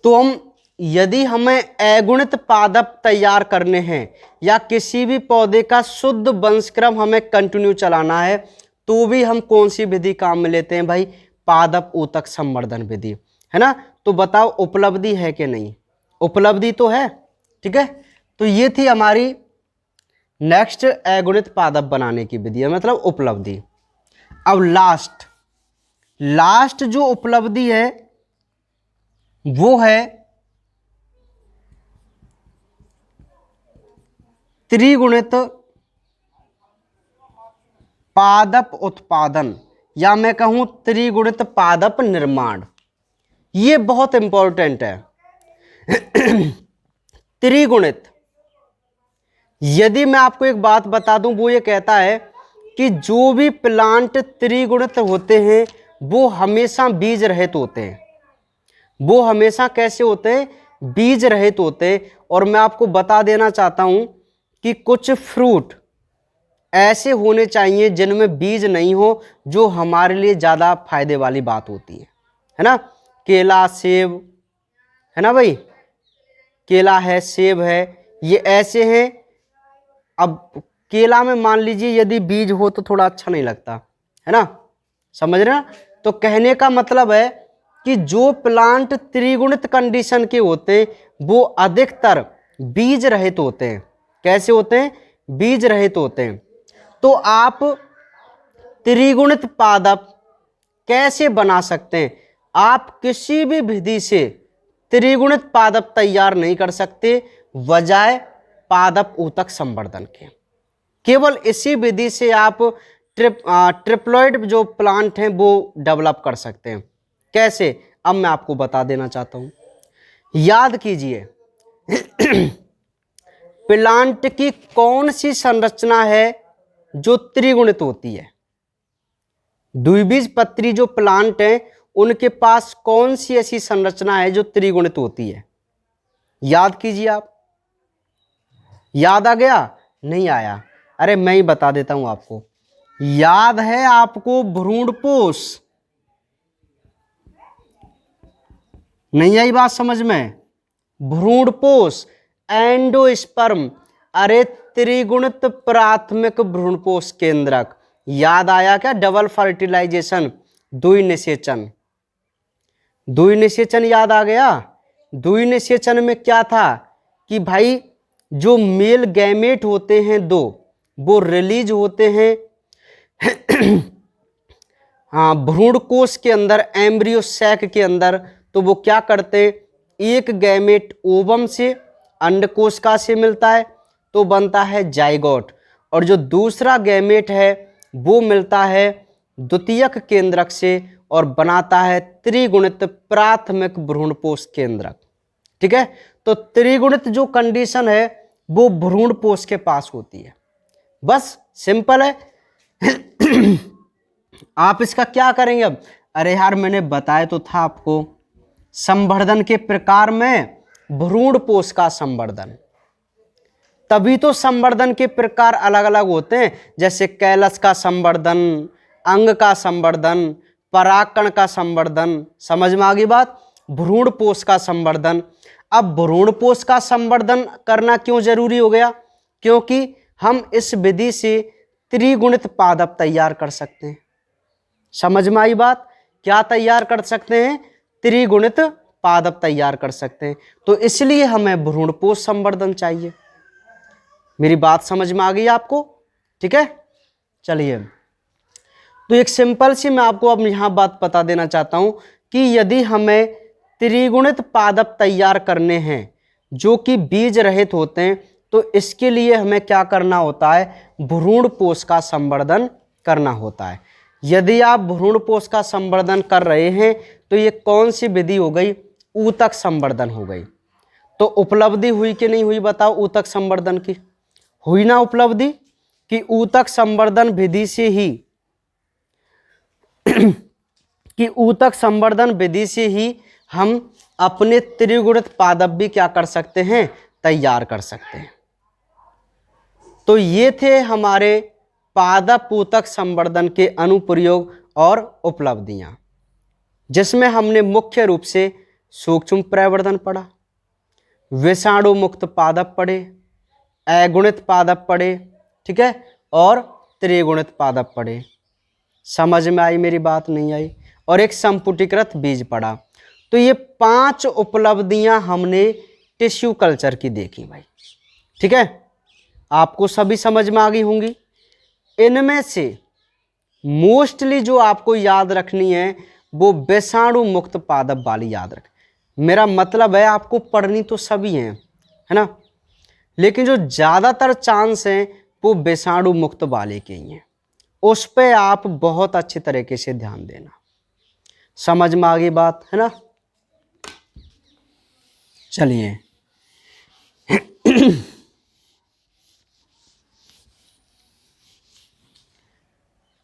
तो हम यदि हमें अगुणित पादप तैयार करने हैं या किसी भी पौधे का शुद्ध वंशक्रम हमें कंटिन्यू चलाना है तो भी हम कौन सी विधि काम में लेते हैं भाई? पादप ऊतक संवर्धन विधि, है ना। तो बताओ उपलब्धि है कि नहीं? उपलब्धि तो है। ठीक है, तो ये थी हमारी नेक्स्ट अगुणित पादप बनाने की विधि, मतलब उपलब्धि। अब लास्ट जो उपलब्धि है वो है त्रिगुणित पादप उत्पादन, या मैं कहूं त्रिगुणित पादप निर्माण। ये बहुत इंपॉर्टेंट है। त्रिगुणित, यदि मैं आपको एक बात बता दूं, वो ये कहता है कि जो भी प्लांट त्रिगुणित होते हैं वो हमेशा बीज रहित होते हैं। वो हमेशा कैसे होते हैं? बीज रहित होते हैं। और मैं आपको बता देना चाहता हूं कि कुछ फ्रूट ऐसे होने चाहिए जिनमें बीज नहीं हो, जो हमारे लिए ज़्यादा फायदे वाली बात होती है ना। केला, सेब, है ना भाई, केला है, सेब है, ये ऐसे हैं। अब केला में मान लीजिए यदि बीज हो तो थोड़ा अच्छा नहीं लगता है ना, समझ रहे ना। तो कहने का मतलब है कि जो प्लांट त्रिगुणित कंडीशन के होते हैं वो अधिकतर बीज रहित होते हैं। कैसे होते हैं? बीज रहित होते हैं। तो आप त्रिगुणित पादप कैसे बना सकते हैं? आप किसी भी विधि से त्रिगुणित पादप तैयार नहीं कर सकते बजाय पादप ऊतक संवर्धन के। केवल इसी विधि से आप ट्रिप्लॉइड जो प्लांट हैं वो डेवलप कर सकते हैं। कैसे? अब मैं आपको बता देना चाहता हूं। याद कीजिए प्लांट की कौन सी संरचना है जो त्रिगुणित होती है? द्विबीजपत्री जो प्लांट हैं उनके पास कौन सी ऐसी संरचना है जो त्रिगुणित होती है? याद कीजिए आप। याद आ गया? नहीं आया? अरे मैं ही बता देता हूं आपको। याद है आपको भ्रूणपोष? नहीं आई बात समझ में? भ्रूणपोष, एंडोस्पर्म, अरे त्रिगुणित प्राथमिक भ्रूणपोष केंद्रक। याद आया क्या? Double fertilisation, द्विनिषेचन। द्विनिषेचन याद आ गया? द्विनिषेचन में क्या था कि भाई जो मेल गैमेट होते हैं दो, वो रिलीज होते हैं हाँ भ्रूण कोश के अंदर, एम्ब्रियो सैक के अंदर। तो वो क्या करते हैं? एक गैमेट ओवम से, अंडकोशिका से मिलता है तो बनता है जाइगोट, और जो दूसरा गैमेट है वो मिलता है द्वितीयक केंद्रक से और बनाता है त्रिगुणित प्राथमिक भ्रूणपोष केंद्रक। ठीक है, तो त्रिगुणित जो कंडीशन है वो भ्रूणपोष के पास होती है। बस सिंपल है आप इसका क्या करेंगे अब? अरे यार मैंने बताया तो था आपको, संवर्धन के प्रकार में भ्रूणपोष का संवर्धन। तभी तो संवर्धन के प्रकार अलग अलग होते हैं, जैसे कैलस का संवर्धन, अंग का संवर्धन, परागकण का संवर्धन। समझ में आ गई बात? भ्रूणपोष का संवर्धन। अब भ्रूणपोष का संवर्धन करना क्यों जरूरी हो गया? क्योंकि हम इस विधि से त्रिगुणित पादप तैयार कर सकते हैं। समझ में आई बात? क्या तैयार कर सकते हैं? त्रिगुणित पादप तैयार कर सकते हैं। तो इसलिए हमें भ्रूणपोष संवर्धन चाहिए। मेरी बात समझ में आ गई आपको? ठीक है, चलिए तो एक सिंपल सी मैं आपको अब यहां बात बता देना चाहता हूं कि यदि हमें त्रिगुणित पादप तैयार करने हैं जो कि बीज रहित होते हैं, तो इसके लिए हमें क्या करना होता है? भ्रूणपोष का संवर्धन करना होता है। यदि आप भ्रूणपोष का संवर्धन कर रहे हैं तो ये कौन सी विधि हो गई? ऊतक संवर्धन हो गई। तो उपलब्धि हुई कि नहीं हुई बताओ ऊतक संवर्धन की? हुई ना उपलब्धि कि ऊतक संवर्धन विधि से ही कि ऊतक संवर्धन विधि से ही हम अपने त्रिगुणित पादप भी क्या कर सकते हैं? तैयार कर सकते हैं। तो ये थे हमारे पादप ऊतक संवर्धन के अनुप्रयोग और उपलब्धियां, जिसमें हमने मुख्य रूप से सूक्ष्म प्रवर्धन पढ़ा, विषाणु मुक्त पादप पढ़े, अगुणित पादप पढ़े, ठीक है, और त्रिगुणित पादप पढ़े। समझ में आई मेरी बात? नहीं आई? और एक संपुटीकृत बीज पढ़ा। तो ये 5 उपलब्धियां हमने टिश्यू कल्चर की देखी भाई। ठीक है, आपको सभी समझ में आ गई होंगी। इनमें से मोस्टली जो आपको याद रखनी है वो विषाणु मुक्त पादप वाली याद रख। मेरा मतलब है आपको पढ़नी तो सभी है ना, लेकिन जो ज़्यादातर चांस हैं वो विषाणु मुक्त वाले के ही हैं। उस पे आप बहुत अच्छी तरीके से ध्यान देना। समझ में आ गई बात? है ना। चलिए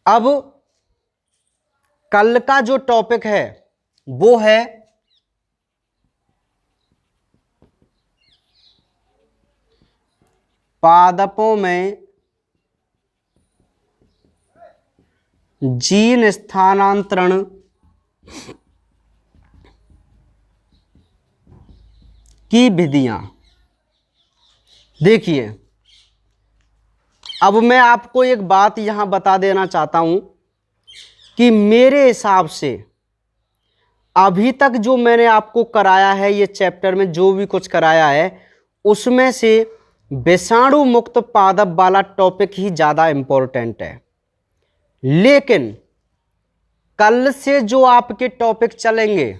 अब कल का जो टॉपिक है वो है पादपों में जीन स्थानांतरण की विधियां। देखिए अब मैं आपको एक बात यहाँ बता देना चाहता हूँ कि मेरे हिसाब से अभी तक जो मैंने आपको कराया है, ये चैप्टर में जो भी कुछ कराया है, उसमें से विषाणु मुक्त पादप वाला टॉपिक ही ज़्यादा इम्पोर्टेंट है। लेकिन कल से जो आपके टॉपिक चलेंगे,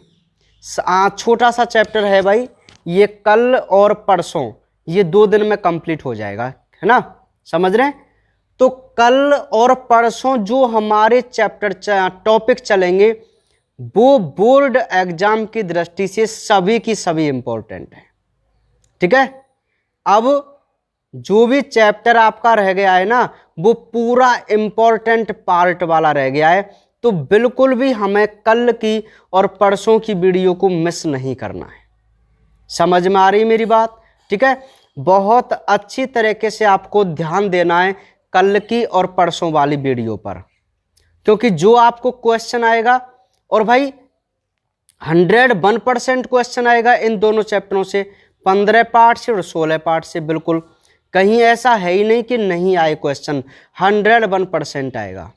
छोटा सा चैप्टर है भाई, ये कल और परसों, ये 2 दिन में कंप्लीट हो जाएगा, है ना, समझ रहे हैं। तो कल और परसों जो हमारे चैप्टर टॉपिक चलेंगे वो बोर्ड एग्जाम की दृष्टि से सभी की सभी इंपॉर्टेंट है, ठीक है। अब जो भी चैप्टर आपका रह गया है ना, वो पूरा इंपॉर्टेंट पार्ट वाला रह गया है, तो बिल्कुल भी हमें कल की और परसों की वीडियो को मिस नहीं करना है। समझ में आ रही मेरी बात, ठीक है। बहुत अच्छी तरीके से आपको ध्यान देना है कल की और परसों वाली वीडियो पर, क्योंकि जो आपको क्वेश्चन आएगा, और भाई 101% क्वेश्चन आएगा इन दोनों चैप्टरों से, 15 पार्ट से और 16 पार्ट से। बिल्कुल कहीं ऐसा है ही नहीं कि नहीं आए क्वेश्चन, 101% आएगा।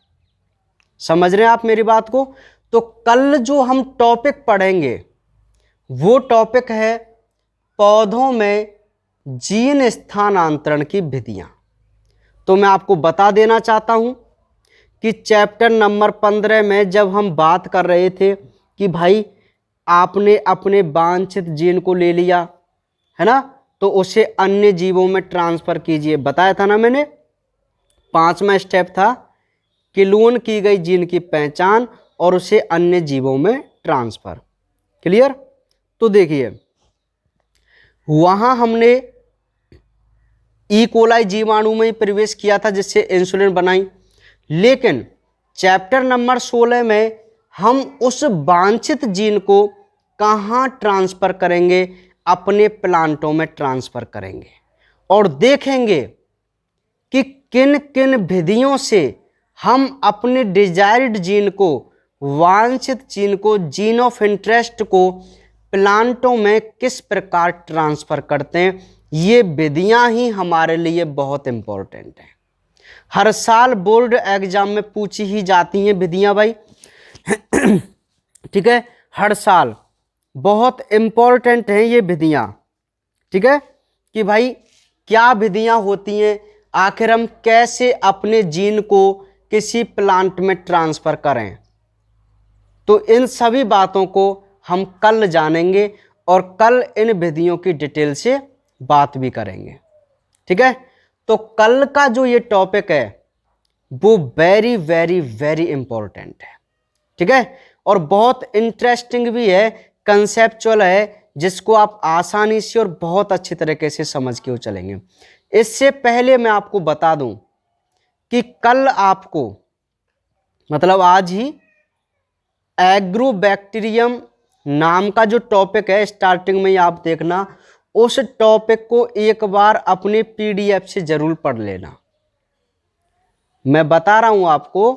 समझ रहे हैं आप मेरी बात को। तो कल जो हम टॉपिक पढ़ेंगे वो टॉपिक है पौधों में जीन स्थानांतरण की विधियां। तो मैं आपको बता देना चाहता हूं कि चैप्टर नंबर 15 में जब हम बात कर रहे थे कि भाई आपने अपने वांछित जीन को ले लिया है ना, तो उसे अन्य जीवों में ट्रांसफर कीजिए, बताया था ना मैंने। 5वां स्टेप था क्लोन की गई जीन की पहचान और उसे अन्य जीवों में ट्रांसफर। क्लियर। तो देखिए वहां हमने ई कोलाई जीवाणु में प्रवेश किया था जिससे इंसुलिन बनाई, लेकिन चैप्टर नंबर 16 में हम उस वांछित जीन को कहाँ ट्रांसफर करेंगे, अपने प्लांटों में ट्रांसफर करेंगे और देखेंगे कि किन किन विधियों से हम अपने डिजायर्ड जीन को, वांछित जीन को, जीन ऑफ इंटरेस्ट को प्लांटों में किस प्रकार ट्रांसफर करते हैं। ये विधियां ही हमारे लिए बहुत इंपॉर्टेंट है, हर साल बोर्ड एग्जाम में पूछी ही जाती हैं विधियां भाई ठीक है, हर साल बहुत इंपॉर्टेंट हैं ये विधियां, ठीक है, कि भाई क्या विधियां होती हैं, आखिर हम कैसे अपने जीन को किसी प्लांट में ट्रांसफर करें। तो इन सभी बातों को हम कल जानेंगे और कल इन विधियों की डिटेल से बात भी करेंगे, ठीक है। तो कल का जो ये टॉपिक है वो वेरी वेरी वेरी इंपॉर्टेंट है, ठीक है, और बहुत इंटरेस्टिंग भी है, कंसेप्चुअल है, जिसको आप आसानी से और बहुत अच्छी तरीके से समझ के चलेंगे। इससे पहले मैं आपको बता दूं कि कल आपको, मतलब आज ही, एग्रोबैक्टीरियम नाम का जो टॉपिक है, स्टार्टिंग में ही आप देखना, उस टॉपिक को एक बार अपने पीडीएफ से जरूर पढ़ लेना। मैं बता रहा हूं आपको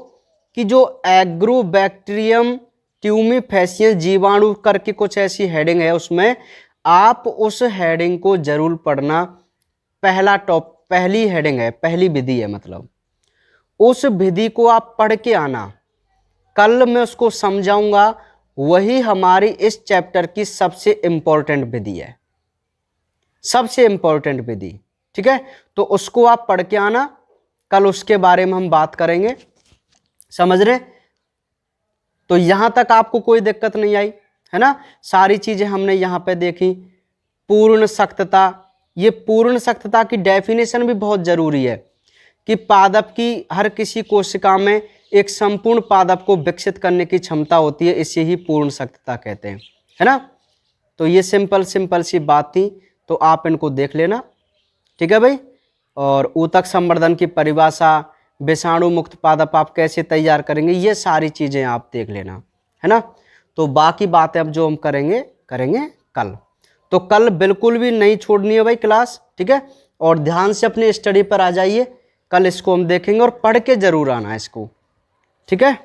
कि जो एग्रोबैक्टीरियम ट्यूमीफेसियस जीवाणु करके कुछ ऐसी हेडिंग है, उसमें आप उस हेडिंग को जरूर पढ़ना। पहली हेडिंग है, पहली विधि है, मतलब उस विधि को आप पढ़ के आना। कल मैं उसको समझाऊंगा, वही हमारी इस चैप्टर की सबसे इंपॉर्टेंट विधि है, सबसे इंपॉर्टेंट विधि, ठीक है। तो उसको आप पढ़ के आना, कल उसके बारे में हम बात करेंगे, समझ रहे। तो यहां तक आपको कोई दिक्कत नहीं आई, है ना, सारी चीजें हमने यहां पे देखी। पूर्ण सख्तता, ये पूर्ण सख्तता की डेफिनेशन भी बहुत जरूरी है कि पादप की हर किसी कोशिका में एक संपूर्ण पादप को विकसित करने की क्षमता होती है, इसे ही पूर्ण सख्तता कहते हैं, है ना। तो ये सिंपल सी बात थी, तो आप इनको देख लेना, ठीक है भाई। और ऊतक संवर्धन की परिभाषा, विषाणु मुक्त पादप आप कैसे तैयार करेंगे, ये सारी चीज़ें आप देख लेना, है ना। तो बाकी बातें अब जो हम करेंगे कल। तो कल बिल्कुल भी नहीं छोड़नी है भाई क्लास, ठीक है। और ध्यान से अपने स्टडी पर आ जाइए, कल इसको हम देखेंगे और पढ़ के जरूर आना इसको, ठीक है।